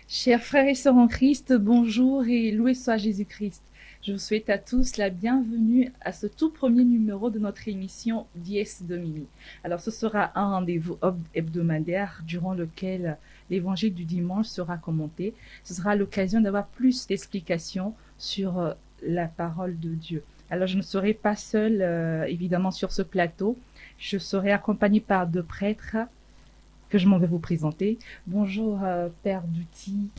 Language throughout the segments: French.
Chers frères et sœurs en Christ, bonjour et loué soit Jésus-Christ. Je vous souhaite à tous la bienvenue à ce tout premier numéro de notre émission Dies Domini. Alors ce sera un rendez-vous hebdomadaire durant lequel l'évangile du dimanche sera commenté. Ce sera l'occasion d'avoir plus d'explications sur la parole de Dieu. Alors je ne serai pas seule évidemment sur ce plateau. Je serai accompagnée par deux prêtres que je m'en vais vous présenter. Bonjour Père Douty.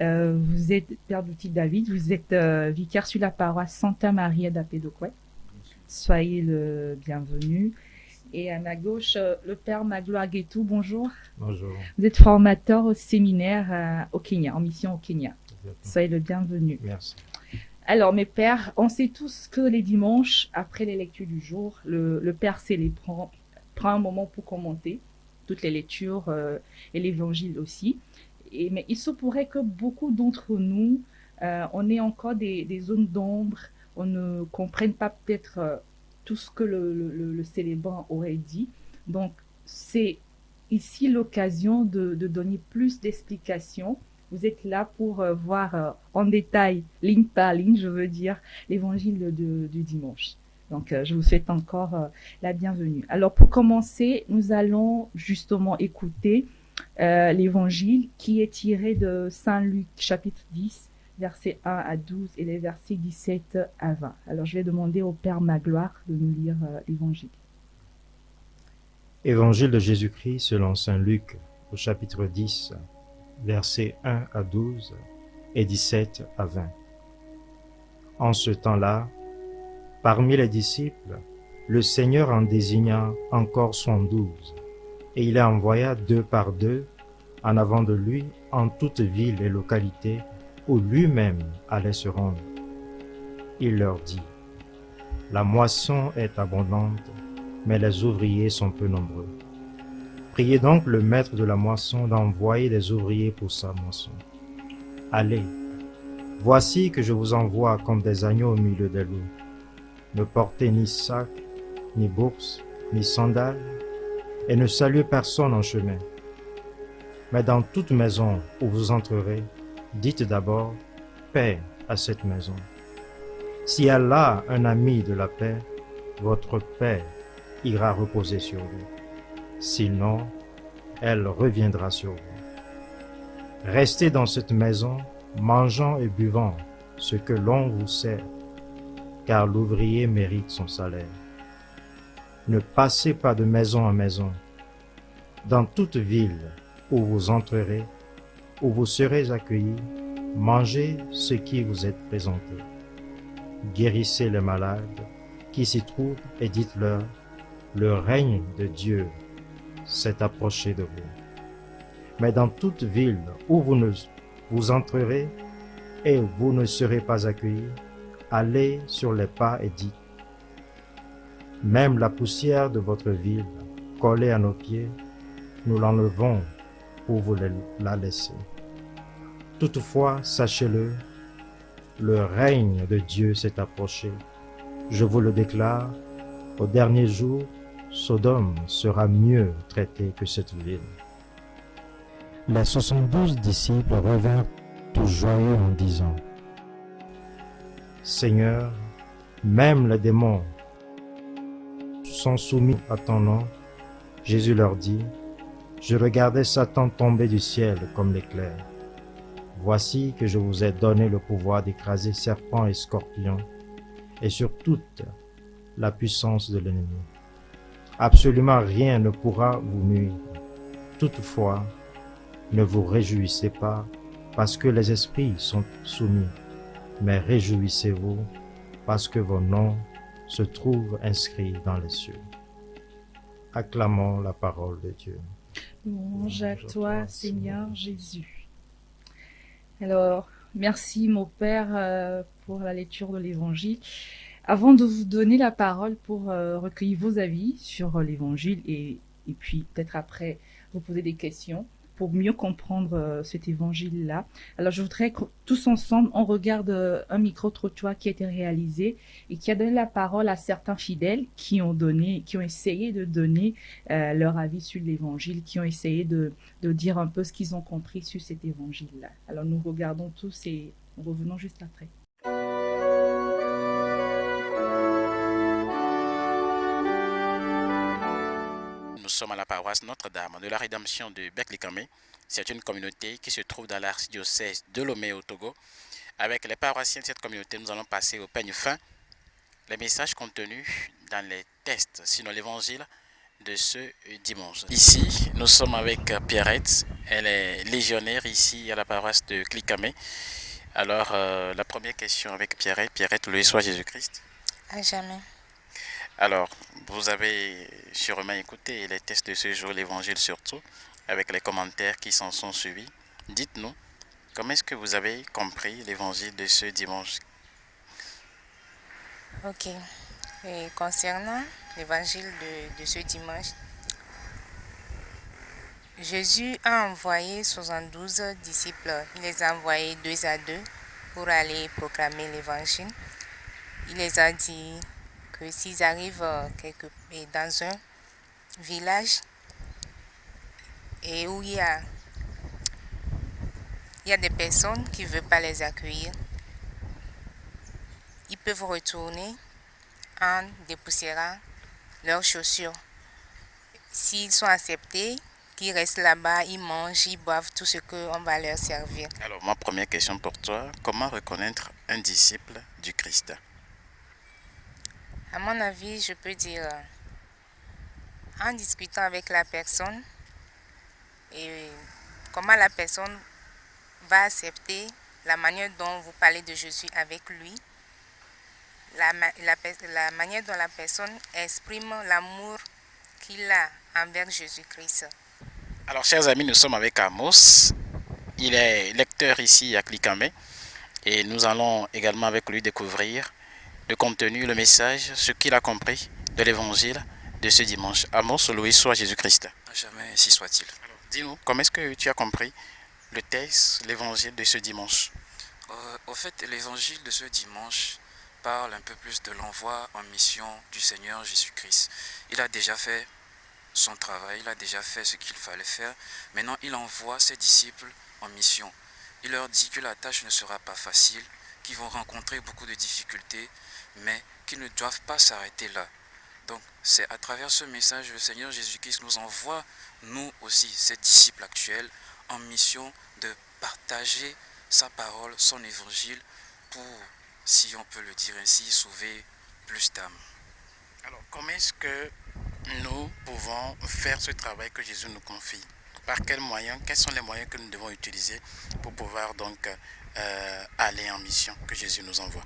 Vous êtes Père Douty David, vous êtes vicaire sur la paroisse Santa Maria d'Apédoquet. Soyez le bienvenu. Et à ma gauche, le Père Magloire Guetou, bonjour. Bonjour. Vous êtes formateur au séminaire au Kenya, en mission au Kenya. Soyez le bienvenu. Merci. Alors mes pères, on sait tous que les dimanches, après les lectures du jour, le Père célébrant prend un moment pour commenter toutes les lectures et l'évangile aussi. Mais il se pourrait que beaucoup d'entre nous, on ait encore des zones d'ombre, on ne comprenne pas peut-être tout ce que le célébrant aurait dit. Donc, c'est ici l'occasion de donner plus d'explications. Vous êtes là pour voir en détail, ligne par ligne, je veux dire, l'évangile du dimanche. Donc, je vous souhaite encore la bienvenue. Alors, pour commencer, nous allons justement écouter l'évangile qui est tiré de Saint Luc, chapitre 10, versets 1 à 12 et les versets 17 à 20. Alors, je vais demander au Père Magloire de nous lire l'évangile. Évangile de Jésus-Christ selon Saint Luc, au chapitre 10, versets 1 à 12 et 17 à 20. En ce temps-là, parmi les disciples, le Seigneur en désigna encore 112, et il les envoya deux par deux en avant de lui en toute ville et localité où lui-même allait se rendre. Il leur dit, « La moisson est abondante, mais les ouvriers sont peu nombreux. Priez donc le maître de la moisson d'envoyer des ouvriers pour sa moisson. Allez, voici que je vous envoie comme des agneaux au milieu des loups. Ne portez ni sac, ni bourse, ni sandales, et ne saluez personne en chemin. Mais dans toute maison où vous entrerez, dites d'abord « Paix à cette maison ». S'il y a là un ami de la paix, votre paix ira reposer sur vous. Sinon, elle reviendra sur vous. Restez dans cette maison, mangeant et buvant ce que l'on vous sert, car l'ouvrier mérite son salaire. Ne passez pas de maison en maison. Dans toute ville où vous entrerez, où vous serez accueillis, mangez ce qui vous est présenté. Guérissez les malades qui s'y trouvent et dites-leur, le règne de Dieu s'est approché de vous. Mais dans toute ville où vous entrerez et vous ne serez pas accueillis, allez sur les pas et dites, même la poussière de votre ville, collée à nos pieds, nous l'enlevons pour vous la laisser. Toutefois, sachez-le, le règne de Dieu s'est approché. Je vous le déclare, au dernier jour, Sodome sera mieux traitée que cette ville. Les 72 disciples revinrent tous joyeux en disant, Seigneur, même les démons sont soumis à ton nom. Jésus leur dit, je regardais Satan tomber du ciel comme l'éclair. Voici que je vous ai donné le pouvoir d'écraser serpents et scorpions, et sur toute la puissance de l'ennemi. Absolument rien ne pourra vous nuire. Toutefois, ne vous réjouissez pas parce que les esprits sont soumis, mais réjouissez-vous parce que vos noms se trouvent inscrits dans les cieux. Acclamons la parole de Dieu. Louange à toi, Seigneur Jésus. Alors, merci mon Père pour la lecture de l'Évangile. Avant de vous donner la parole pour recueillir vos avis sur l'Évangile et puis peut-être après vous poser des questions, pour mieux comprendre cet évangile-là. Alors, je voudrais que tous ensemble, on regarde un micro-trottoir qui a été réalisé et qui a donné la parole à certains fidèles qui ont essayé de donner leur avis sur l'évangile, qui ont essayé de dire un peu ce qu'ils ont compris sur cet évangile-là. Alors, nous regardons tous et nous revenons juste après. Nous sommes à la paroisse Notre-Dame de la Rédemption de Beklikame. C'est une communauté qui se trouve dans l'archidiocèse de Lomé au Togo. Avec les paroissiens de cette communauté, nous allons passer au peigne fin les messages contenus dans les textes, sinon l'évangile de ce dimanche. Ici, nous sommes avec Pierrette. Elle est légionnaire ici à la paroisse de Klikame. Alors, la première question avec Pierrette. Pierrette, loué soit Jésus-Christ. À jamais. Alors, vous avez sûrement écouté les textes de ce jour, l'évangile surtout, avec les commentaires qui s'en sont suivis. Dites-nous, comment est-ce que vous avez compris l'évangile de ce dimanche? Ok. Et concernant l'évangile de ce dimanche, Jésus a envoyé 72 disciples. Il les a envoyés 2 à 2 pour aller proclamer l'évangile. Il les a dit que s'ils arrivent dans un village et où il y a des personnes qui ne veulent pas les accueillir, ils peuvent retourner en dépoussiérant leurs chaussures. S'ils sont acceptés, qu'ils restent là-bas, ils mangent, ils boivent tout ce qu'on va leur servir. Alors, ma première question pour toi, comment reconnaître un disciple du Christ? À mon avis, je peux dire, en discutant avec la personne, et comment la personne va accepter la manière dont vous parlez de Jésus avec lui, la manière dont la personne exprime l'amour qu'il a envers Jésus-Christ. Alors, chers amis, nous sommes avec Amos. Il est lecteur ici à Klikame et nous allons également avec lui découvrir le contenu, le message, ce qu'il a compris de l'évangile de ce dimanche. Amos, loué soit Jésus-Christ. Jamais ainsi soit-il. Alors, dis-nous, comment est-ce que tu as compris le texte, l'évangile de ce dimanche? Au fait, l'évangile de ce dimanche parle un peu plus de l'envoi en mission du Seigneur Jésus-Christ. Il a déjà fait son travail, il a déjà fait ce qu'il fallait faire. Maintenant, il envoie ses disciples en mission. Il leur dit que la tâche ne sera pas facile, qu'ils vont rencontrer beaucoup de difficultés, mais qu'ils ne doivent pas s'arrêter là. Donc, c'est à travers ce message, le Seigneur Jésus-Christ nous envoie, nous aussi, ses disciples actuels, en mission de partager sa parole, son évangile, pour, si on peut le dire ainsi, sauver plus d'âmes. Alors, comment est-ce que nous pouvons faire ce travail que Jésus nous confie? Par quels moyens? Quels sont les moyens que nous devons utiliser pour pouvoir donc aller en mission que Jésus nous envoie?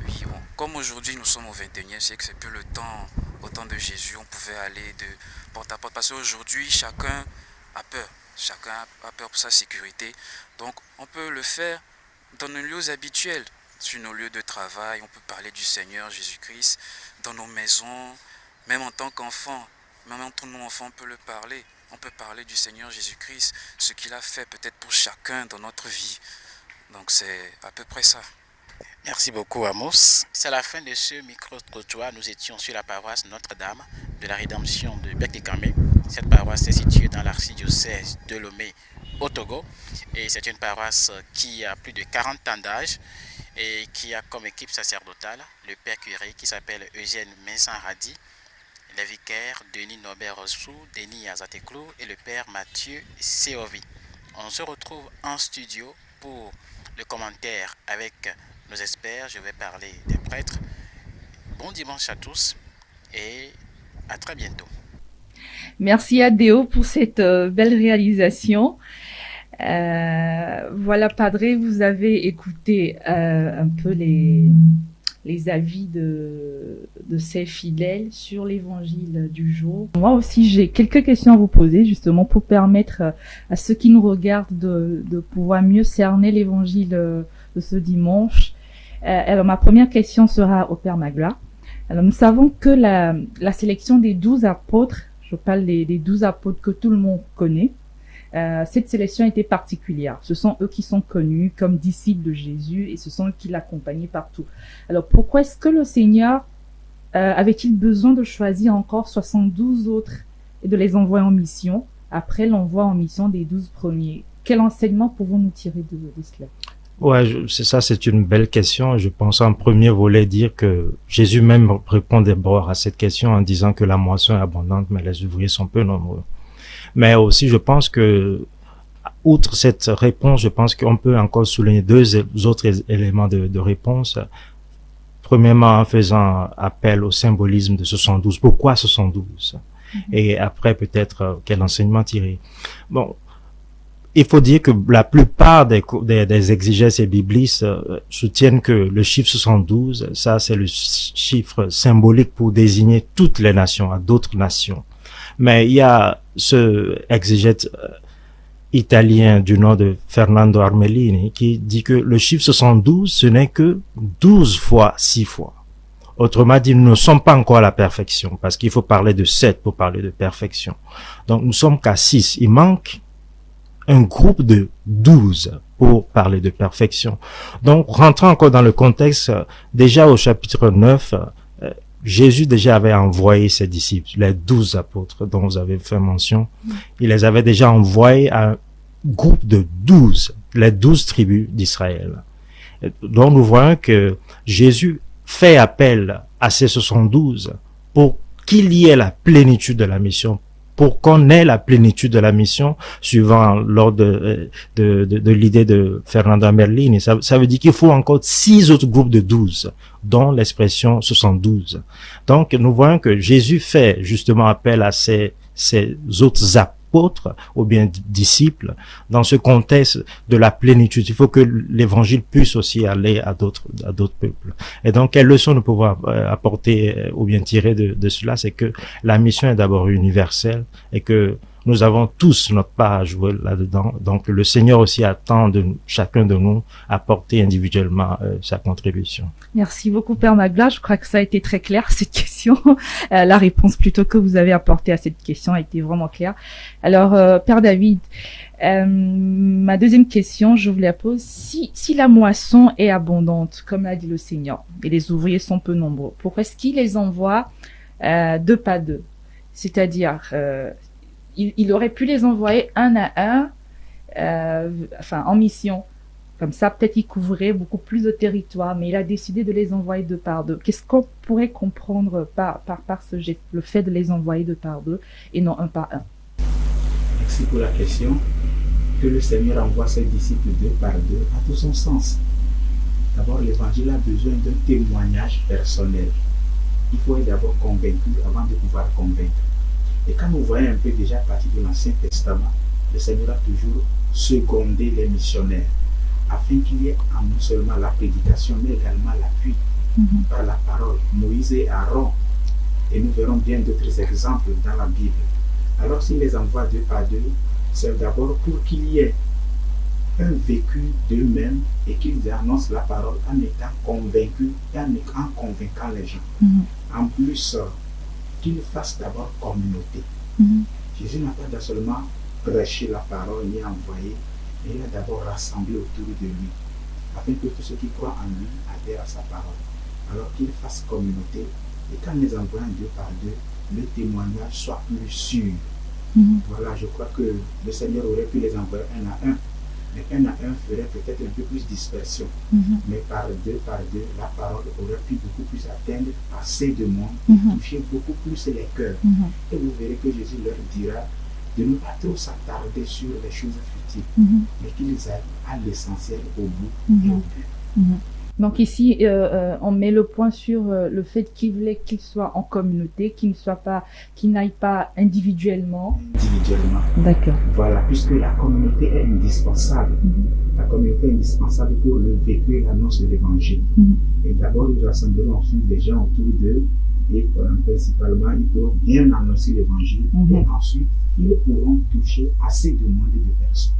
Oui, bon, comme aujourd'hui nous sommes au 21e siècle, c'est plus le temps, au temps de Jésus, on pouvait aller de porte à porte. Parce qu'aujourd'hui, chacun a peur. Chacun a peur pour sa sécurité. Donc, on peut le faire dans nos lieux habituels, sur nos lieux de travail. On peut parler du Seigneur Jésus-Christ dans nos maisons, même en tant qu'enfant. Même entre nous, enfants, on peut le parler. On peut parler du Seigneur Jésus-Christ, ce qu'il a fait peut-être pour chacun dans notre vie. Donc, c'est à peu près ça. Merci beaucoup Amos. C'est la fin de ce micro-trottoir. Nous étions sur la paroisse Notre-Dame de la Rédemption de Beklikame. Cette paroisse est située dans l'archidiocèse de Lomé au Togo. Et c'est une paroisse qui a plus de 40 ans d'âge et qui a comme équipe sacerdotale le père curé qui s'appelle Eugène Mensan-Radi, les vicaires Denis Norbert-Rossou, Denis Azateklou et le père Mathieu Seovi. On se retrouve en studio pour le commentaire avec nos experts. Je vais parler des prêtres. Bon dimanche à tous et à très bientôt. Merci à Déo pour cette belle réalisation. Voilà, Padre, vous avez écouté un peu les avis de ces fidèles sur l'évangile du jour. Moi aussi, j'ai quelques questions à vous poser, justement, pour permettre à ceux qui nous regardent de pouvoir mieux cerner l'évangile de ce dimanche. Alors, ma première question sera au Père Magloire. Alors, nous savons que la sélection des 12 apôtres, je parle des 12 apôtres que tout le monde connaît, cette sélection était particulière. Ce sont eux qui sont connus comme disciples de Jésus et ce sont eux qui l'accompagnaient partout. Alors pourquoi est-ce que le Seigneur avait-il besoin de choisir encore 72 autres et de les envoyer en mission après l'envoi en mission des 12 premiers? Quel enseignement pouvons-nous tirer de cela? Ouais, c'est ça, c'est une belle question. Je pense en premier volet dire que Jésus même répond d'abord à cette question en disant que la moisson est abondante, mais les ouvriers sont peu nombreux. Mais aussi, je pense que, outre cette réponse, je pense qu'on peut encore souligner deux autres éléments de réponse. Premièrement, en faisant appel au symbolisme de 72. Pourquoi 72? Et après, peut-être, quel enseignement tirer? Bon. Il faut dire que la plupart des exégètes et biblistes soutiennent que le chiffre 72, ça c'est le chiffre symbolique pour désigner toutes les nations, à d'autres nations. Mais il y a ce exégète italien du nom de Fernando Armellini qui dit que le chiffre 72, ce n'est que 12 fois 6 fois. Autrement dit, nous ne sommes pas encore à la perfection, parce qu'il faut parler de 7 pour parler de perfection. Donc nous sommes qu'à 6. Il manque un groupe de 12 pour parler de perfection. Donc, rentrant encore dans le contexte, déjà au chapitre 9, Jésus déjà avait envoyé ses disciples, les 12 apôtres dont vous avez fait mention. Il les avait déjà envoyés à un groupe de 12, les 12 tribus d'Israël. Donc, nous voyons que Jésus fait appel à ces 72 pour qu'il y ait la plénitude de la mission, pour qu'on ait la plénitude de la mission, suivant l'ordre de l'idée de Fernando Merlini. Ça veut dire qu'il faut encore 6 autres groupes de 12, dont l'expression 72. Donc, nous voyons que Jésus fait justement appel à ces autres apôtres, ou bien disciples, dans ce contexte de la plénitude. Il faut que l'évangile puisse aussi aller à d'autres peuples. Et donc, quelle leçon nous pouvons apporter ou bien tirer de cela, c'est que la mission est d'abord universelle et que nous avons tous notre part à jouer là-dedans. Donc, le Seigneur aussi attend de chacun de nous apporter individuellement sa contribution. Merci beaucoup, Père Magla. Je crois que ça a été très clair, cette question. La réponse plutôt que vous avez apportée à cette question a été vraiment claire. Alors, Père David, ma deuxième question, je vous la pose. Si la moisson est abondante, comme l'a dit le Seigneur, et les ouvriers sont peu nombreux, pourquoi est-ce qu'il les envoie deux pas deux? C'est-à-dire, il aurait pu les envoyer un à un, en mission. Comme ça, peut-être il couvrait beaucoup plus de territoire, mais il a décidé de les envoyer deux par deux. Qu'est-ce qu'on pourrait comprendre par ce geste, le fait de les envoyer deux par deux et non un par un? Merci pour la question. Que le Seigneur envoie ses disciples deux par deux a tout son sens. D'abord, l'évangile a besoin d'un témoignage personnel. Il faut être d'abord convaincu avant de pouvoir convaincre. Et quand nous voyons un peu déjà à partir de l'Ancien Testament, le Seigneur a toujours secondé les missionnaires afin qu'il y ait en non seulement la prédication, mais également l'appui par la parole. Moïse et Aaron, et nous verrons bien d'autres exemples dans la Bible. Alors s'il les envoie deux par deux, c'est d'abord pour qu'il y ait un vécu d'eux-mêmes et qu'ils annoncent la parole en étant convaincus et en convainquant les gens. En plus, qu'ils fassent d'abord communauté. Jésus n'a pas seulement prêché la parole ni envoyé, mais il a d'abord rassemblé autour de lui, afin que tous ceux qui croient en lui adhèrent à sa parole. Alors qu'ils fassent communauté, et quand les envoient deux par deux, le témoignage soit plus sûr. Voilà, je crois que le Seigneur aurait pu les envoyer un à un, mais un à un ferait peut-être un peu plus dispersion. Mais par deux, la parole aurait pu beaucoup plus atteindre assez de monde, toucher beaucoup plus les cœurs. Et vous verrez que Jésus leur dira de ne pas trop s'attarder sur les choses futiles, mais qu'ils aillent à l'essentiel, au bout et au but. Donc ici, on met le point sur le fait qu'il voulait qu'ils soient en communauté, qu'ils n'aillent pas individuellement. D'accord. Voilà, puisque la communauté est indispensable. La communauté est indispensable pour le vécu et l'annonce de l'évangile. Et d'abord, nous rassemblerons ensuite des gens autour d'eux et principalement, ils pourront bien annoncer l'évangile et ensuite, ils pourront toucher assez de monde et de personnes.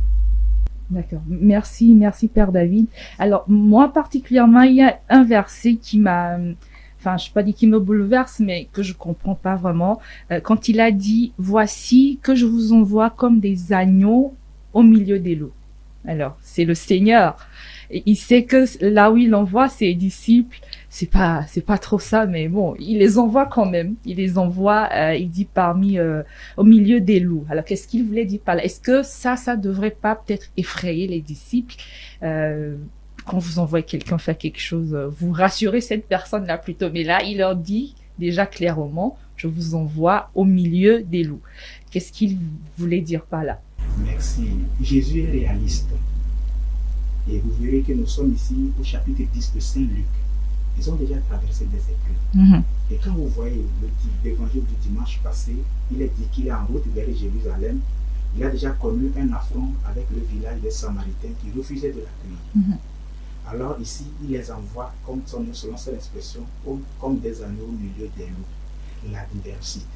D'accord. Merci Père David. Alors, moi particulièrement, il y a un verset qui m'a, je pas dit qui me bouleverse, mais que je comprends pas vraiment. Quand il a dit, voici que je vous envoie comme des agneaux au milieu des loups. Alors, c'est le Seigneur. Et il sait que là où il envoie ses disciples, c'est pas trop ça, mais bon, il les envoie quand même. Il les envoie, il dit au milieu des loups. Alors, qu'est-ce qu'il voulait dire par là? Est-ce que ça devrait pas peut-être effrayer les disciples? Quand vous envoyez quelqu'un faire quelque chose, vous rassurez cette personne-là plutôt. Mais là, il leur dit déjà clairement, je vous envoie au milieu des loups. Qu'est-ce qu'il voulait dire par là? Merci. Jésus est réaliste. Et vous verrez que nous sommes ici au chapitre 10 de Saint Luc. Ils ont déjà traversé des écueils. Et quand vous voyez l'évangile du dimanche passé, il est dit qu'il est en route vers Jérusalem. Il a déjà connu un affront avec le village des Samaritains qui refusaient de l'accueillir. Alors ici, il les envoie, selon son expression, comme des agneaux au milieu des loups. La diversité.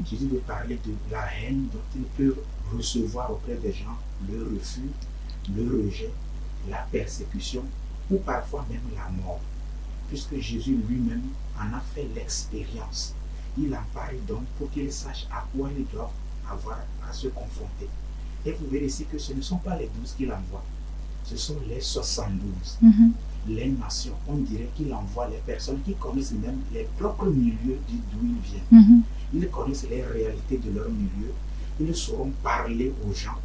Jésus veut parler de la haine dont il peut recevoir auprès des gens, le refus, le rejet, la persécution ou parfois même la mort. Puisque Jésus lui-même en a fait l'expérience. Il en parle donc pour qu'ils sachent à quoi ils doivent avoir à se confronter. Et vous verrez ici que ce ne sont pas les 12 qu'il envoie, ce sont les 72. Les nations, on dirait qu'il envoie les personnes qui connaissent même les propres milieux d'où ils viennent. Ils connaissent les réalités de leur milieu, ils sauront parler aux gens.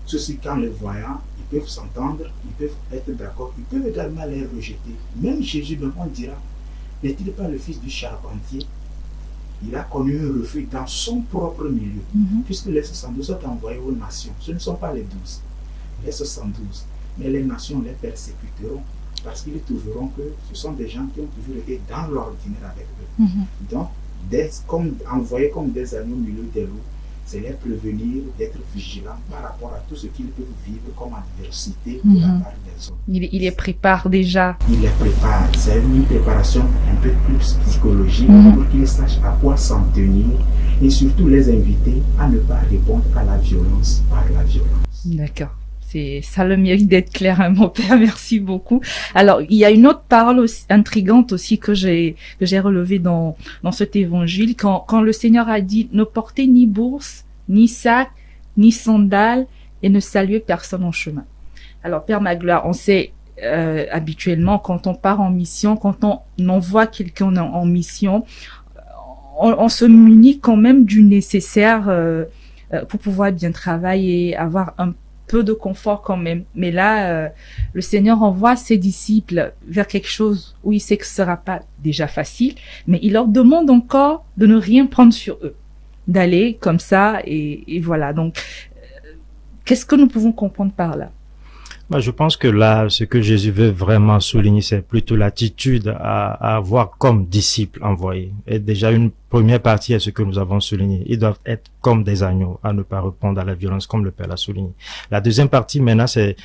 Ceux-ci, qu'en les voyant, ils peuvent s'entendre, ils peuvent être d'accord, ils peuvent également les rejeter. Même Jésus, même on dira, n'est-il pas le fils du charpentier? Il a connu un refus dans son propre milieu, puisque les 72 sont envoyés aux nations. Ce ne sont pas les 12, les 72. Mais les nations les persécuteront, parce qu'ils trouveront que ce sont des gens qui ont toujours été dans l'ordinaire avec eux. Donc, envoyés comme des agneaux au milieu des loups, c'est les prévenir d'être vigilants par rapport à tout ce qu'ils peuvent vivre comme adversité de la part des hommes. Il les prépare déjà. Il les prépare. C'est une préparation un peu plus psychologique pour qu'ils sachent à quoi s'en tenir et surtout les inviter à ne pas répondre à la violence par la violence. D'accord. Ça le mérite d'être clair, hein, mon père. Merci beaucoup. Alors, il y a une autre parole aussi, intrigante aussi que j'ai relevée dans cet évangile quand le Seigneur a dit ne portez ni bourse, ni sac, ni sandales et ne saluez personne en chemin. Alors, Père Magloire, on sait habituellement quand on part en mission, quand on envoie quelqu'un en mission, on se munit quand même du nécessaire pour pouvoir bien travailler, avoir un peu de confort quand même. Mais là, le Seigneur envoie ses disciples vers quelque chose où il sait que ce sera pas déjà facile, mais il leur demande encore de ne rien prendre sur eux, d'aller comme ça et voilà. Donc, qu'est-ce que nous pouvons comprendre par là? Je pense que là, ce que Jésus veut vraiment souligner, c'est plutôt l'attitude à avoir comme disciples envoyés. Et déjà, une première partie est ce que nous avons souligné. Ils doivent être comme des agneaux, à ne pas répondre à la violence, comme le Père l'a souligné. La deuxième partie, maintenant, c'est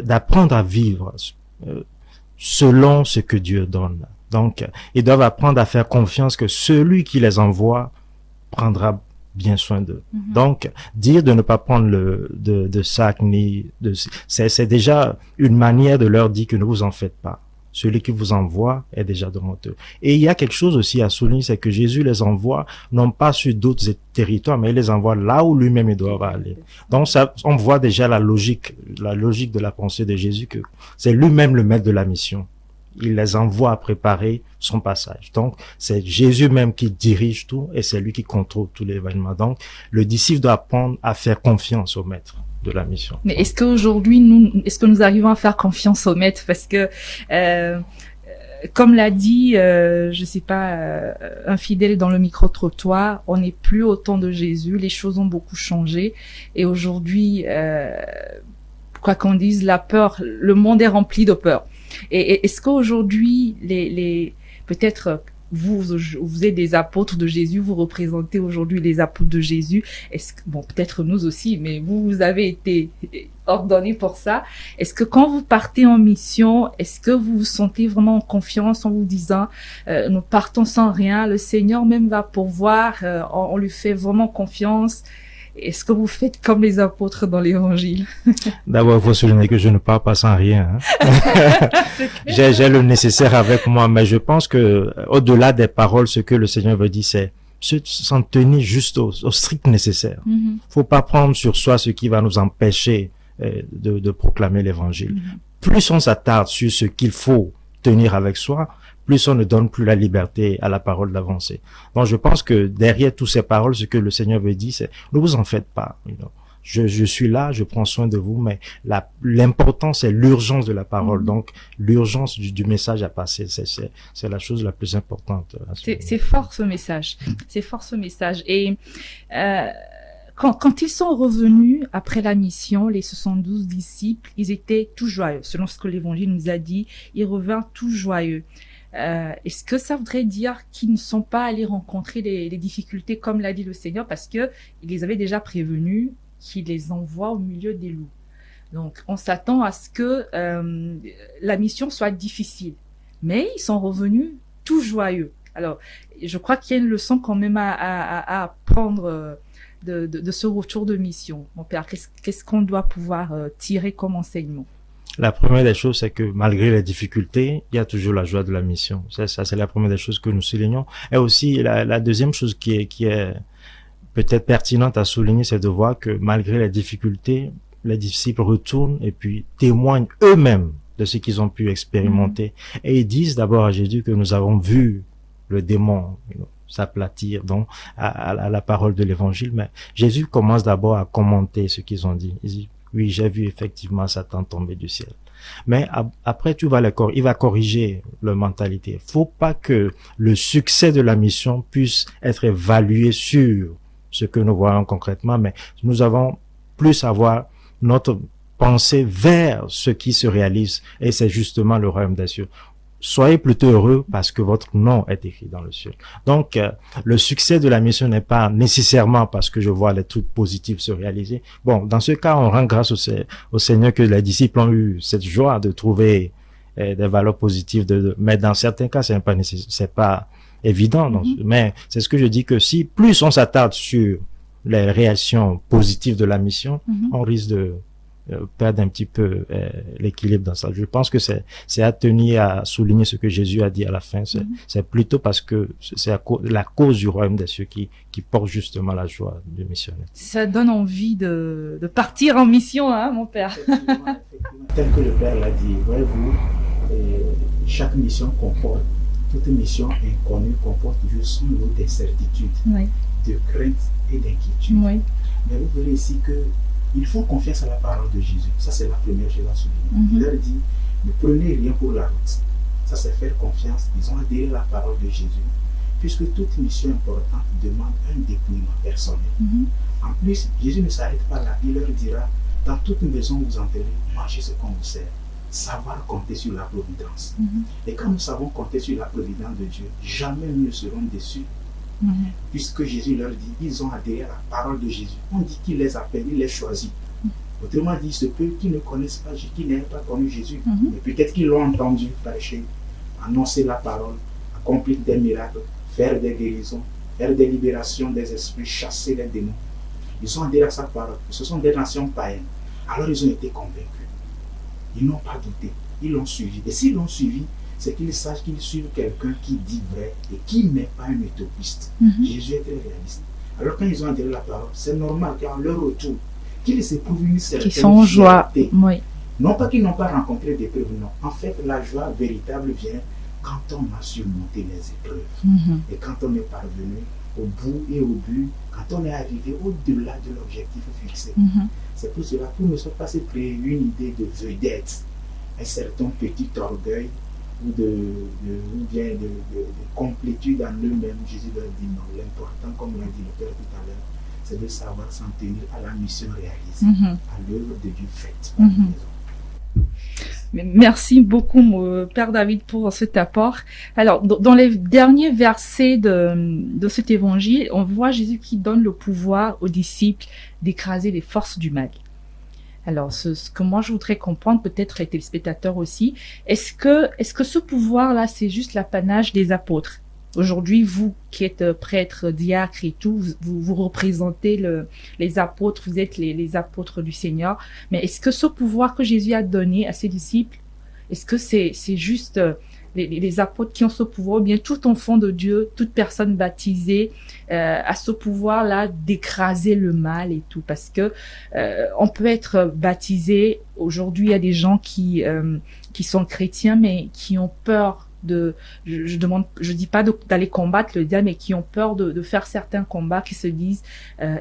d'apprendre à vivre selon ce que Dieu donne. Donc, ils doivent apprendre à faire confiance que celui qui les envoie prendra bien soin d'eux. Donc, dire de ne pas prendre de sac c'est déjà une manière de leur dire que ne vous en faites pas. Celui qui vous envoie est déjà devant eux. Et il y a quelque chose aussi à souligner, c'est que Jésus les envoie non pas sur d'autres territoires, mais il les envoie là où lui-même il doit aller. Donc, ça, on voit déjà la logique de la pensée de Jésus, que c'est lui-même le maître de la mission. Il les envoie à préparer son passage. Donc, c'est Jésus même qui dirige tout et c'est lui qui contrôle tout l'événement. Donc, le disciple doit apprendre à faire confiance au maître de la mission. Mais est-ce qu'aujourd'hui, est-ce que nous arrivons à faire confiance au maître? Parce que, comme l'a dit, je sais pas, un fidèle dans le micro-trottoir, on n'est plus au temps de Jésus, les choses ont beaucoup changé et aujourd'hui, quoi qu'on dise, la peur, le monde est rempli de peur. Et est-ce qu'aujourd'hui, peut-être vous êtes des apôtres de Jésus, vous représentez aujourd'hui les apôtres de Jésus. Peut-être nous aussi, mais vous avez été ordonnés pour ça. Est-ce que quand vous partez en mission, est-ce que vous vous sentez vraiment en confiance en vous disant, nous partons sans rien, le Seigneur même va pourvoir, on lui fait vraiment confiance? Est-ce que vous faites comme les apôtres dans l'évangile? D'abord, il faut souligner que je ne pars pas sans rien. J'ai le nécessaire avec moi, mais je pense que au-delà des paroles, ce que le Seigneur veut dire, c'est s'en tenir juste au strict nécessaire. Faut pas prendre sur soi ce qui va nous empêcher de proclamer l'évangile. Plus on s'attarde sur ce qu'il faut tenir avec soi, plus on ne donne plus la liberté à la parole d'avancer. Donc je pense que derrière toutes ces paroles, ce que le Seigneur veut dire, c'est ne vous en faites pas. Je suis là, je prends soin de vous, mais l'important, c'est l'urgence de la parole. Donc, l'urgence du message à passer, c'est la chose la plus importante. C'est fort ce message. C'est fort ce message. Et quand ils sont revenus après la mission, les 72 disciples, ils étaient tous joyeux. Selon ce que l'Évangile nous a dit, ils revinrent tous joyeux. Est-ce que ça voudrait dire qu'ils ne sont pas allés rencontrer les difficultés comme l'a dit le Seigneur, parce que il les avait déjà prévenus qu'il les envoie au milieu des loups. Donc, on s'attend à ce que la mission soit difficile. Mais ils sont revenus tout joyeux. Alors, je crois qu'il y a une leçon quand même à apprendre de ce retour de mission. Mon père, qu'est-ce qu'on doit pouvoir tirer comme enseignement? La première des choses, c'est que malgré les difficultés, il y a toujours la joie de la mission. Ça c'est la première des choses que nous soulignons. Et aussi, la deuxième chose qui est peut-être pertinente à souligner, c'est de voir que malgré les difficultés, les disciples retournent et puis témoignent eux-mêmes de ce qu'ils ont pu expérimenter. Et ils disent d'abord à Jésus que nous avons vu le démon s'aplatir donc à la parole de l'évangile. Mais Jésus commence d'abord à commenter ce qu'ils ont dit. Il dit, oui, j'ai vu effectivement Satan tomber du ciel. Mais après, il va corriger leur mentalité. Faut pas que le succès de la mission puisse être évalué sur ce que nous voyons concrètement, mais nous avons plus à avoir notre pensée vers ce qui se réalise, et c'est justement le royaume des cieux. Soyez plutôt heureux parce que votre nom est écrit dans le ciel. Donc, le succès de la mission n'est pas nécessairement parce que je vois les trucs positifs se réaliser. Bon, dans ce cas, on rend grâce au Seigneur que les disciples ont eu cette joie de trouver des valeurs positives. Mais dans certains cas, c'est pas évident. Mais c'est ce que je dis, que si plus on s'attarde sur les réactions positives de la mission, on risque de perdre un petit peu l'équilibre dans ça. Je pense que c'est à tenir à souligner ce que Jésus a dit à la fin. C'est plutôt parce que c'est la cause du royaume des cieux qui porte justement la joie du missionnaire. Ça donne envie de partir en mission, hein, mon père. Effectivement. Tel que le père l'a dit, voyez-vous, chaque mission comporte, toute mission inconnue comporte toujours son lot d'incertitudes, de craintes et d'inquiétudes. Mais vous voyez ici que ils font confiance à la parole de Jésus. Ça, c'est la première chose à souligner. Il leur dit, ne prenez rien pour la route. Ça, c'est faire confiance. Ils ont adhéré à la parole de Jésus, puisque toute mission importante demande un dépouillement personnel. En plus, Jésus ne s'arrête pas là. Il leur dira, dans toute maison où vous entrerez, mangez ce qu'on vous sert. Savoir compter sur la providence. Et quand nous savons compter sur la providence de Dieu, jamais nous ne serons déçus. Puisque Jésus leur dit, ils ont adhéré à la parole de Jésus. On dit qu'il les appelle, il les choisit. Autrement dit, il se peut qu'ils ne connaissent pas, qu'ils n'aient pas connu Jésus. Mais peut-être qu'ils l'ont entendu prêcher, annoncer la parole, accomplir des miracles, faire des guérisons, faire des libérations des esprits, chasser les démons. Ils ont adhéré à sa parole. Ce sont des nations païennes. Alors ils ont été convaincus. Ils n'ont pas douté. Ils l'ont suivi. Et s'ils l'ont suivi, c'est qu'ils sachent qu'ils suivent quelqu'un qui dit vrai et qui n'est pas un utopiste. Jésus est très réaliste. Alors quand ils ont adhéré à la parole, c'est normal qu'en leur retour, qu'ils éprouvent une certaine fierté. En joie. Non pas qu'ils n'ont pas rencontré d'épreuves, non. En fait, la joie véritable vient quand on a surmonté les épreuves. Et quand on est parvenu au bout et au but, quand on est arrivé au-delà de l'objectif fixé. C'est pour cela, pour ne pas se créer une idée de vedette, un certain petit orgueil, ou bien de complétude en eux-mêmes. Jésus leur dit non. L'important, comme l'a dit le Père tout à l'heure, c'est de savoir s'en tenir à la mission réalisée, à l'œuvre de Dieu faite. Merci beaucoup, Père David, pour cet apport. Alors, dans les derniers versets de cet évangile, on voit Jésus qui donne le pouvoir aux disciples d'écraser les forces du mal. Alors, ce que moi je voudrais comprendre, peut-être les téléspectateurs aussi, est-ce que ce pouvoir-là, c'est juste l'apanage des apôtres? Aujourd'hui, vous qui êtes prêtre, diacre et tout, vous représentez les apôtres, vous êtes les apôtres du Seigneur. Mais est-ce que ce pouvoir que Jésus a donné à ses disciples, est-ce que c'est juste les apôtres qui ont ce pouvoir, ou bien tout enfant de Dieu, toute personne baptisée a ce pouvoir-là d'écraser le mal et tout, parce que on peut être baptisé. Aujourd'hui, il y a des gens qui sont chrétiens, mais qui ont peur je dis pas d'aller combattre le diable, mais qui ont peur de faire certains combats, qui se disent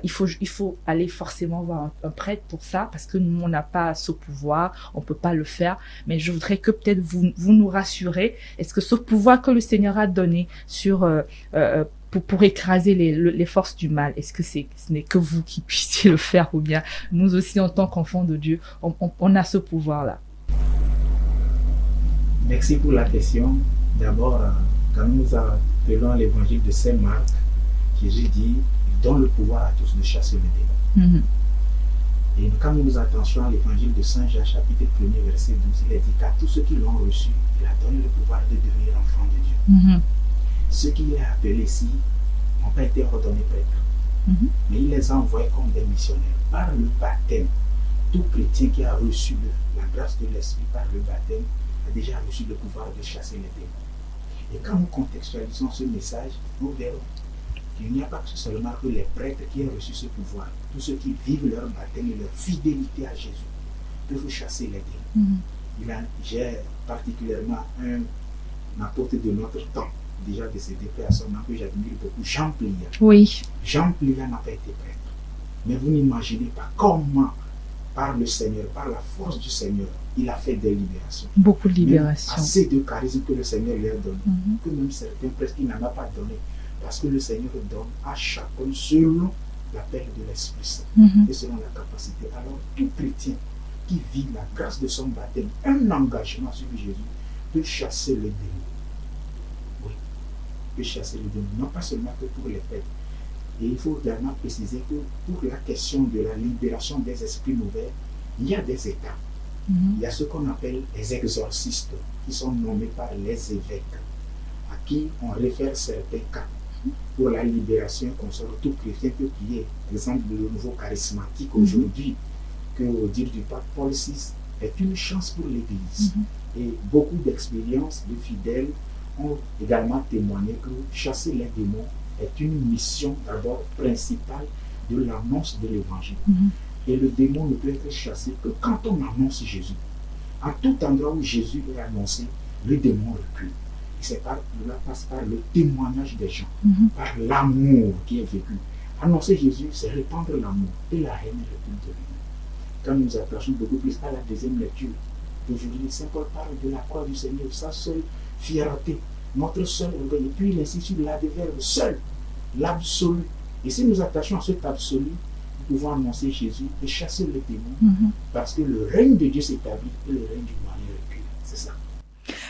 il faut aller forcément voir un prêtre pour ça, parce que nous on n'a pas ce pouvoir, on peut pas le faire. Mais je voudrais que peut-être vous nous rassurez. Est-ce que ce pouvoir que le Seigneur a donné pour écraser les forces du mal, est-ce que ce n'est que vous qui puissiez le faire, ou bien nous aussi en tant qu'enfants de Dieu, on a ce pouvoir-là? Merci pour la question. D'abord, quand nous appelons l'évangile de Saint Marc, Jésus dit, il donne le pouvoir à tous de chasser le démon. Et quand nous nous attentions à l'évangile de Saint Jean, chapitre 1er, verset 12, il est dit qu'à tous ceux qui l'ont reçu, il a donné le pouvoir de devenir enfants de Dieu. Ceux qui l'ont appelé ici n'ont pas été ordonnés prêtres, mais il les a envoyés comme des missionnaires par le baptême. Tout chrétien qui a reçu la grâce de l'Esprit par le baptême a déjà reçu le pouvoir de chasser les démons. Et quand nous contextualisons ce message, nous verrons qu'il n'y a pas seulement que les prêtres qui ont reçu ce pouvoir. Tous ceux qui vivent leur baptême et leur fidélité à Jésus peuvent chasser les démons. J'ai particulièrement un apôtre de notre temps, déjà décédé paix à son nom, que j'admire beaucoup, Jean Pliant. Oui. Jean Pliant n'a pas été prêtre. Mais vous n'imaginez pas comment, par le Seigneur, par la force du Seigneur, il a fait des libérations. Beaucoup de libérations. Assez de charisme que le Seigneur lui a donné, que même certains presque il n'en a pas donné. Parce que le Seigneur donne à chacun selon l'appel de l'Esprit Saint et selon la capacité. Alors, tout chrétien qui vit la grâce de son baptême, un engagement sur Jésus, peut chasser le démon. Oui, peut chasser le démon. Non pas seulement que pour les prêtres. Et il faut également préciser que pour la question de la libération des esprits mauvais, il y a des étapes. Il y a ce qu'on appelle les exorcistes, qui sont nommés par les évêques, à qui on réfère certains cas. Pour la libération qu'on sort, tout chrétien peut prier. Par exemple, le nouveau charismatique aujourd'hui, que au dire du pape Paul VI, est une chance pour l'Église. Et beaucoup d'expériences de fidèles ont également témoigné que chasser les démons est une mission d'abord principale de l'annonce de l'Évangile. Et le démon ne peut être chassé que quand on annonce Jésus. À tout endroit où Jésus est annoncé, le démon recule. Et cela passe par le témoignage des gens, par l'amour qui est vécu. Annoncer Jésus, c'est répandre l'amour. Et la haine recule de lui. Quand nous attachons beaucoup plus à la deuxième lecture, aujourd'hui, Saint Paul parle de la croix du Seigneur, sa seule fierté, notre seul orgueil. Et puis il insiste sur l'adverbe seul, l'absolu. Et si nous attachons à cet absolu, nous pouvons annoncer Jésus et chasser le démon, parce que le règne de Dieu s'établit et le règne du mal recule. C'est ça.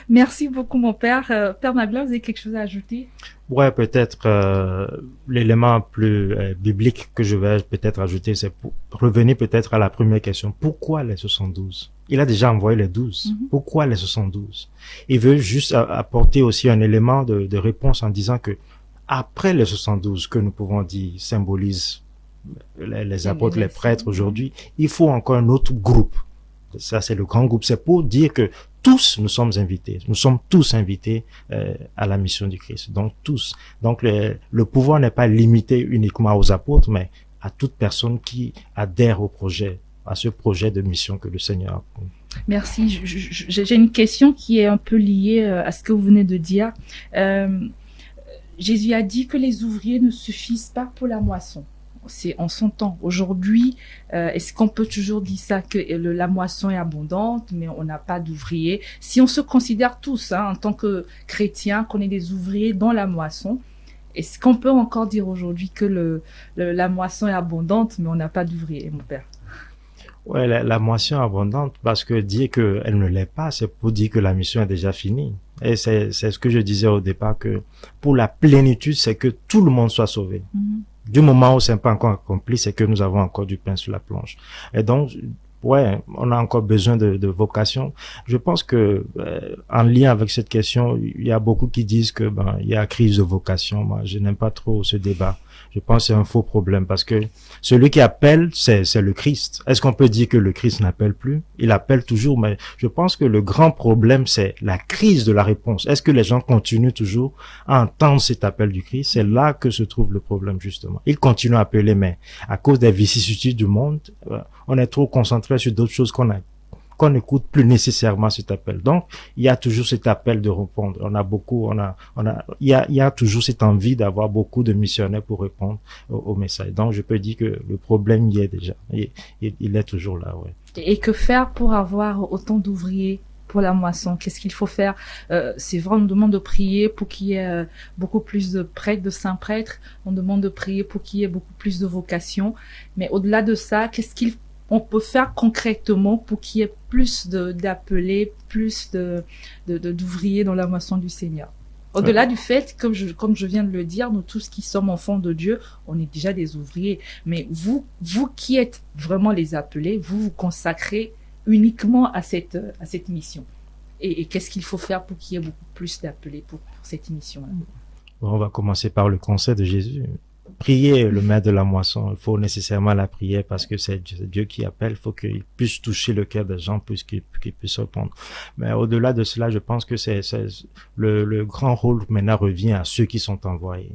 Merci beaucoup, mon père. Père Magloire, vous avez quelque chose à ajouter? Ouais, peut-être l'élément plus biblique que je vais peut-être ajouter, c'est pour revenir peut-être à la première question. Pourquoi les 72? Il a déjà envoyé les 12. Pourquoi les 72? Il veut juste apporter aussi un élément de réponse en disant que après les 72, que nous pouvons dire symbolise les apôtres, les prêtres aujourd'hui, il faut encore un autre groupe. Ça, c'est le grand groupe. C'est pour dire que tous nous sommes invités. Nous sommes tous invités à la mission du Christ. Donc tous. Donc le pouvoir n'est pas limité uniquement aux apôtres, mais à toute personne qui adhère au projet, à ce projet de mission que le Seigneur a. Merci. J'ai une question qui est un peu liée à ce que vous venez de dire. Jésus a dit que les ouvriers ne suffisent pas pour la moisson. C'est en son temps. Aujourd'hui, est-ce qu'on peut toujours dire ça, que la moisson est abondante, mais on n'a pas d'ouvriers? Si on se considère tous, en tant que chrétiens, qu'on est des ouvriers dans la moisson, est-ce qu'on peut encore dire aujourd'hui que la moisson est abondante, mais on n'a pas d'ouvriers, mon père? Ouais, la moisson est abondante, parce que dire qu'elle ne l'est pas, c'est pour dire que la mission est déjà finie. Et c'est ce que je disais au départ, que pour la plénitude, c'est que tout le monde soit sauvé. Du moment où c'est pas encore accompli, c'est que nous avons encore du pain sur la planche. Et donc, ouais, on a encore besoin de vocation. Je pense que, en lien avec cette question, il y a beaucoup qui disent que, il y a crise de vocation. Moi, je n'aime pas trop ce débat. Je pense que c'est un faux problème parce que celui qui appelle, c'est le Christ. Est-ce qu'on peut dire que le Christ n'appelle plus? Il appelle toujours, mais je pense que le grand problème, c'est la crise de la réponse. Est-ce que les gens continuent toujours à entendre cet appel du Christ? C'est là que se trouve le problème, justement. Ils continuent à appeler, mais à cause des vicissitudes du monde, on est trop concentré sur d'autres choses qu'on n'écoute plus nécessairement cet appel. Donc, il y a toujours cet appel de répondre. Il y a toujours cette envie d'avoir beaucoup de missionnaires pour répondre au message. Donc, je peux dire que le problème y est déjà. Il est toujours là, ouais. Et que faire pour avoir autant d'ouvriers pour la moisson? Qu'est-ce qu'il faut faire? C'est vrai, on nous demande de prier pour qu'il y ait beaucoup plus de prêtres, de saints prêtres. On demande de prier pour qu'il y ait beaucoup plus de vocations. Mais au-delà de ça, qu'est-ce qu'on peut faire concrètement pour qu'il y ait plus d'appelés, plus d'ouvriers dans la moisson du Seigneur? Au-delà du fait, comme je viens de le dire, nous tous qui sommes enfants de Dieu, on est déjà des ouvriers. Mais vous qui êtes vraiment les appelés, vous vous consacrez uniquement à cette mission. Et qu'est-ce qu'il faut faire pour qu'il y ait beaucoup plus d'appelés pour cette mission-là? Bon, on va commencer par le conseil de Jésus. Prier le maître de la moisson, il faut nécessairement la prière parce que c'est Dieu qui appelle, il faut qu'il puisse toucher le cœur des gens, qu'il puisse répondre. Mais au-delà de cela, je pense que le grand rôle maintenant revient à ceux qui sont envoyés.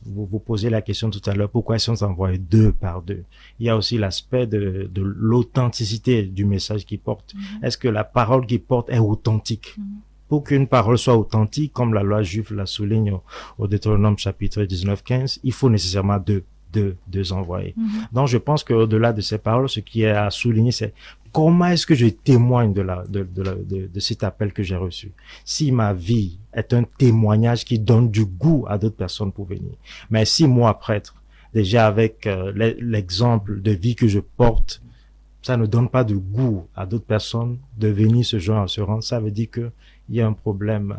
Vous posez la question tout à l'heure, pourquoi ils sont envoyés deux par deux? Il y a aussi l'aspect de l'authenticité du message qu'ils portent. Est-ce que la parole qu'ils portent est authentique? Pour qu'une parole soit authentique, comme la loi juive la souligne au Deutéronome chapitre 19-15, il faut nécessairement deux envoyés. Donc, je pense qu'au-delà de ces paroles, ce qui est à souligner, c'est comment est-ce que je témoigne de cet appel que j'ai reçu. Si ma vie est un témoignage qui donne du goût à d'autres personnes pour venir. Mais si moi, prêtre, déjà avec l'exemple de vie que je porte, ça ne donne pas de goût à d'autres personnes de venir se joindre à ce rang, ça veut dire que il y a un problème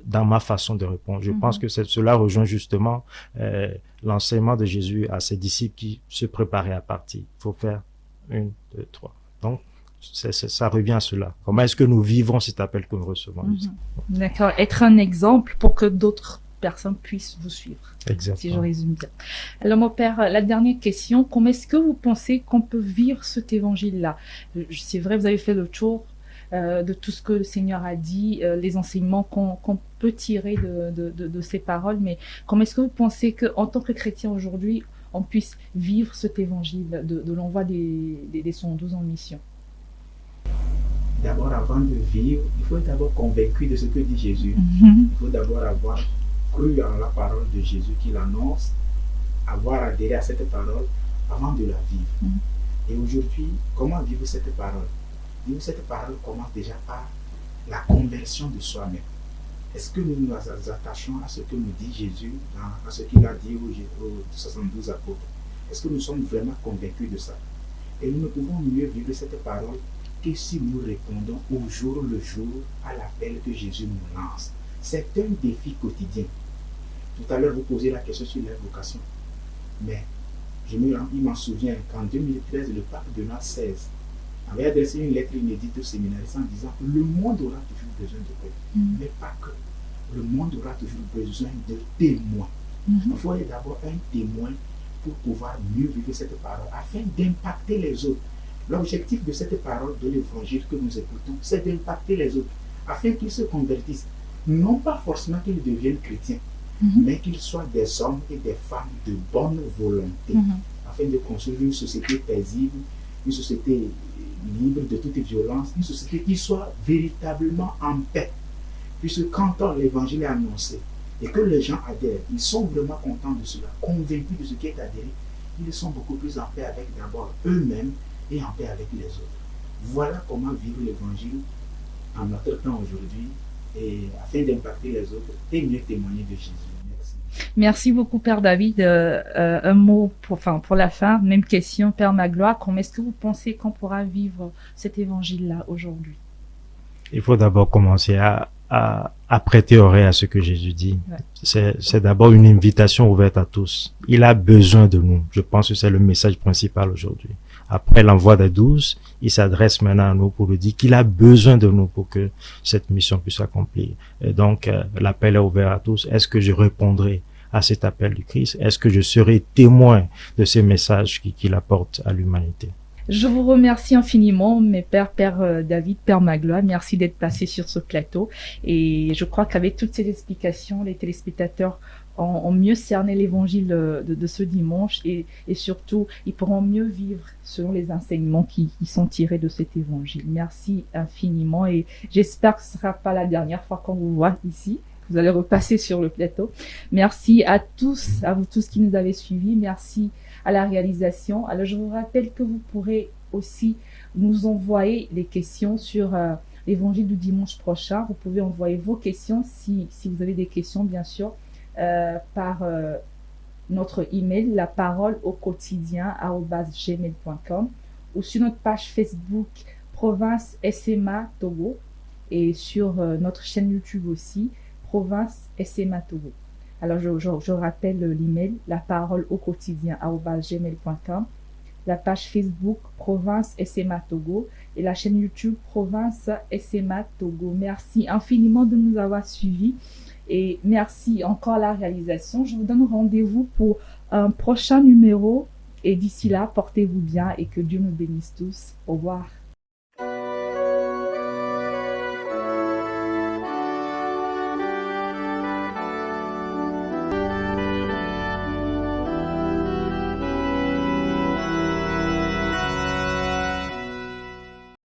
dans ma façon de répondre. Je pense que cela rejoint justement l'enseignement de Jésus à ses disciples qui se préparaient à partir. Il faut faire 1, 2, 3. Donc, ça revient à cela. Comment est-ce que nous vivons cet appel que nous recevons? D'accord. Être un exemple pour que d'autres personnes puissent vous suivre. Exactement. Si je résume bien. Alors, mon père, la dernière question, comment est-ce que vous pensez qu'on peut vivre cet évangile-là? C'est vrai, vous avez fait le tour de tout ce que le Seigneur a dit, les enseignements qu'on peut tirer de ces paroles, mais comment est-ce que vous pensez qu'en tant que chrétien aujourd'hui, on puisse vivre cet évangile de l'envoi des 112 en mission? D'abord, avant de vivre, il faut être d'abord convaincu de ce que dit Jésus. Il faut d'abord avoir cru en la parole de Jésus qu'il annonce, avoir adhéré à cette parole avant de la vivre. Et aujourd'hui, comment vivre cette parole? Vivre cette parole commence déjà par la conversion de soi-même. Est-ce que nous nous attachons à ce que nous dit Jésus, à ce qu'il a dit aux 72 apôtres? Est-ce que nous sommes vraiment convaincus de ça? Et nous ne pouvons mieux vivre cette parole que si nous répondons au jour le jour à l'appel que Jésus nous lance. C'est un défi quotidien. Tout à l'heure, vous posez la question sur l'invocation. Mais il m'en souvient qu'en 2013, le pape Benoît XVI avait adressé une lettre inédite aux séminaristes en disant que le monde aura toujours besoin de paix. Mais pas que. Le monde aura toujours besoin de témoins. Il faut être d'abord un témoin pour pouvoir mieux vivre cette parole, afin d'impacter les autres. L'objectif de cette parole de l'évangile que nous écoutons, c'est d'impacter les autres, afin qu'ils se convertissent. Non pas forcément qu'ils deviennent chrétiens, mais qu'ils soient des hommes et des femmes de bonne volonté, afin de construire une société paisible, une société libre de toute violence, une société qui soit véritablement en paix. Puisque quand l'évangile est annoncé et que les gens adhèrent, ils sont vraiment contents de cela, convaincus de ce qui est adhéré, ils sont beaucoup plus en paix avec d'abord eux-mêmes et en paix avec les autres. Voilà comment vivre l'évangile en notre temps aujourd'hui, et afin d'impacter les autres et mieux témoigner de Jésus. Merci. Merci beaucoup, Père David. Un mot pour la fin. Même question, Père Magloire. Comment est-ce que vous pensez qu'on pourra vivre cet évangile-là aujourd'hui? Il faut d'abord commencer à à prêter oreille à ce que Jésus dit. Ouais. C'est d'abord une invitation ouverte à tous. Il a besoin de nous. Je pense que c'est le message principal aujourd'hui. Après l'envoi des 12, il s'adresse maintenant à nous pour nous dire qu'il a besoin de nous pour que cette mission puisse s'accomplir. Et donc, l'appel est ouvert à tous. Est-ce que je répondrai à cet appel du Christ? Est-ce que je serai témoin de ces messages qu'il apporte à l'humanité? Je vous remercie infiniment, mes pères, Père David, Père Magloire. Merci d'être passé sur ce plateau. Et je crois qu'avec toutes ces explications, les téléspectateurs ont mieux cerné l'évangile de ce dimanche et surtout, ils pourront mieux vivre selon les enseignements qui sont tirés de cet évangile. Merci infiniment et j'espère que ce ne sera pas la dernière fois qu'on vous voit ici. Vous allez repasser sur le plateau. Merci à tous, à vous tous qui nous avez suivis. Merci à la réalisation. Alors, je vous rappelle que vous pourrez aussi nous envoyer les questions sur l'évangile du dimanche prochain. Vous pouvez envoyer vos questions si vous avez des questions, bien sûr, par notre email, laparoleauquotidien@gmail.com ou sur notre page Facebook Province SMA Togo et sur notre chaîne YouTube aussi, Province SMA Togo. Alors, je rappelle l'email, laparoleauquotidien@gmail.com, la page Facebook Province SMA Togo et la chaîne YouTube Province SMA Togo. Merci infiniment de nous avoir suivis et merci encore à la réalisation. Je vous donne rendez-vous pour un prochain numéro et d'ici là, portez-vous bien et que Dieu nous bénisse tous. Au revoir.